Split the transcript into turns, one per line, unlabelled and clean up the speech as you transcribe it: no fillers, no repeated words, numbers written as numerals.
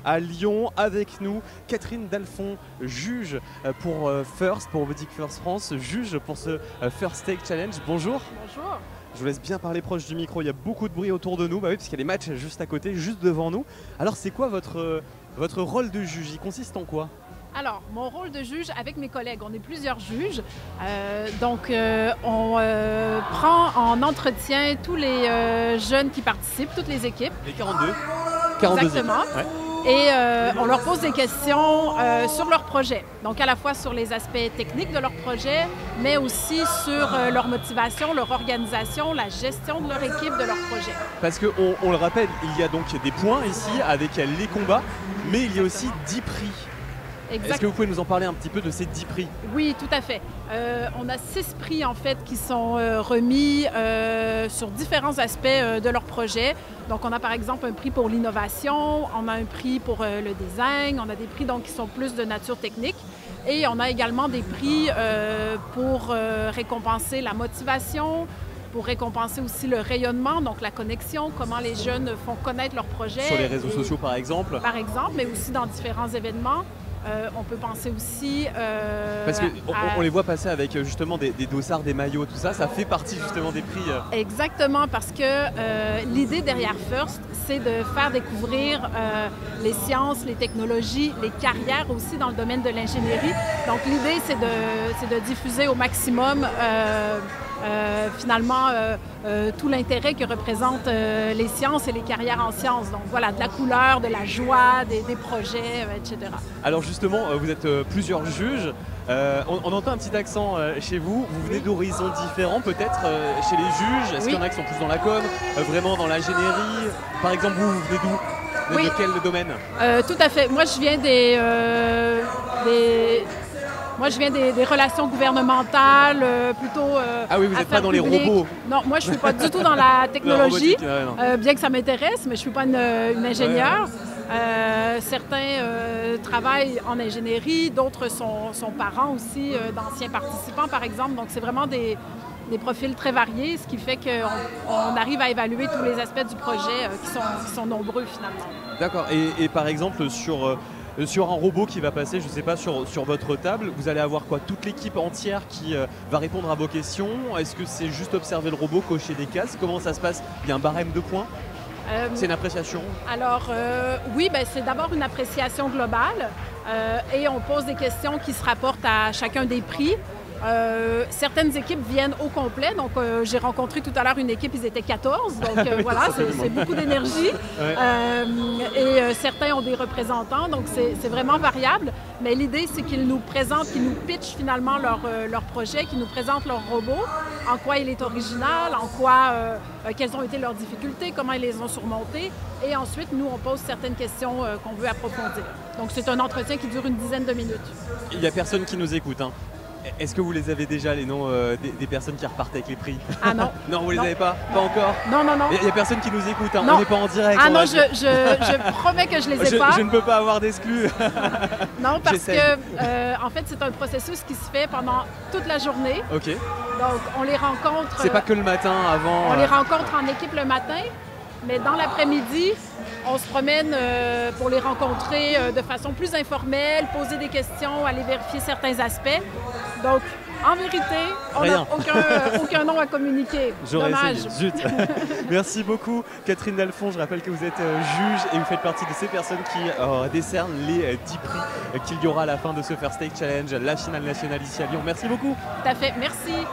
à Lyon. Avec nous, Catherine Dalphon, juge pour First, pour Robotic First France, juge pour ce First Take Challenge. Bonjour.
Bonjour.
Je vous laisse bien parler proche du micro, il y a beaucoup de bruit autour de nous, bah oui, parce qu'il y a des matchs juste à côté, juste devant nous. Alors c'est quoi votre rôle de juge? Il consiste en quoi?
Alors, mon rôle de juge avec mes collègues, on est plusieurs juges. On prend en entretien tous les jeunes qui participent, toutes les équipes.
Les 42
Exactement.
Équipes. Ouais.
Et on leur pose des questions sur leur projet. Donc, à la fois sur les aspects techniques de leur projet, mais aussi sur leur motivation, leur organisation, la gestion de leur équipe, de leur projet.
Parce qu'on le rappelle, il y a donc des points ici avec les combats, mais il y a aussi 10 prix. Est-ce que vous pouvez nous en parler un petit peu de ces 10 prix?
Oui, tout à fait. On a 6 prix en fait qui sont remis sur différents aspects de leur projet. Donc on a par exemple un prix pour l'innovation, on a un prix pour le design, on a des prix donc qui sont plus de nature technique. Et on a également des prix pour récompenser la motivation, pour récompenser aussi le rayonnement, donc la connexion, comment les jeunes font connaître leur projet.
Sur les réseaux sociaux par exemple?
Par exemple, mais aussi dans différents événements. On peut penser aussi...
Parce qu'on les voit passer avec justement des dossards, des maillots, tout ça, ça fait partie justement des prix.
Exactement, parce que l'idée derrière First, c'est de faire découvrir les sciences, les technologies, les carrières aussi dans le domaine de l'ingénierie. Donc l'idée, c'est de diffuser au maximum finalement tout l'intérêt que représentent les sciences et les carrières en sciences. Donc voilà, de la couleur, de la joie, des projets, etc.
Alors justement, vous êtes plusieurs juges. On entend un petit accent chez vous. Vous venez d'horizons différents peut-être chez les juges. Est-ce qu'il y en a qui sont plus dans la com, vraiment dans l'ingénierie? Par exemple, vous venez d'où? De quel domaine?
Tout à fait. Moi, je viens des relations gouvernementales, plutôt.
Ah oui, vous n'êtes pas dans les robots?
Non, moi je ne suis pas du tout dans la technologie,
non.
Bien que ça m'intéresse, mais je ne suis pas une ingénieure. Certains travaillent en ingénierie, d'autres sont parents aussi d'anciens participants, par exemple. Donc c'est vraiment des profils très variés, ce qui fait qu'on arrive à évaluer tous les aspects du projet qui sont nombreux finalement.
D'accord. Et par exemple, sur un robot qui va passer, je ne sais pas, sur votre table, vous allez avoir quoi? Toute l'équipe entière qui va répondre à vos questions? Est-ce que c'est juste observer le robot, cocher des cases? Comment ça se passe? Il y a un barème de points? C'est une appréciation?
Alors oui, c'est d'abord une appréciation globale et on pose des questions qui se rapportent à chacun des prix. Certaines équipes viennent au complet, donc j'ai rencontré tout à l'heure une équipe, ils étaient 14, donc voilà, c'est beaucoup d'énergie. Ouais. Et certains ont des représentants, donc c'est vraiment variable. Mais l'idée, c'est qu'ils nous présentent, qu'ils nous pitchent finalement leur projet, qu'ils nous présentent leur robot, en quoi il est original, en quoi, quelles ont été leurs difficultés, comment ils les ont surmontées. Et ensuite, nous, on pose certaines questions qu'on veut approfondir. Donc c'est un entretien qui dure une dizaine de minutes.
Il n'y a personne qui nous écoute, hein? Est-ce que vous les avez déjà, les noms des personnes qui repartent avec les prix?
Ah non.
Non, vous les avez pas? Pas encore?
Non, non, non.
Il n'y a personne qui nous écoute, hein? On n'est pas en direct.
Ah non, je promets que je les ai pas.
Je ne peux pas avoir d'exclus.
Non, parce que en fait, c'est un processus qui se fait pendant toute la journée.
OK.
Donc, on les rencontre...
C'est pas que le matin avant?
On les rencontre en équipe le matin, mais dans l'après-midi, on se promène pour les rencontrer de façon plus informelle, poser des questions, aller vérifier certains aspects. Donc, en vérité, on n'a aucun nom à communiquer.
Dommage. Zut. Merci beaucoup, Catherine Dalphon. Je rappelle que vous êtes juge et vous faites partie de ces personnes qui décernent les 10 prix qu'il y aura à la fin de ce First Take Challenge, la finale nationale ici à Lyon. Merci beaucoup.
Tout à fait. Merci.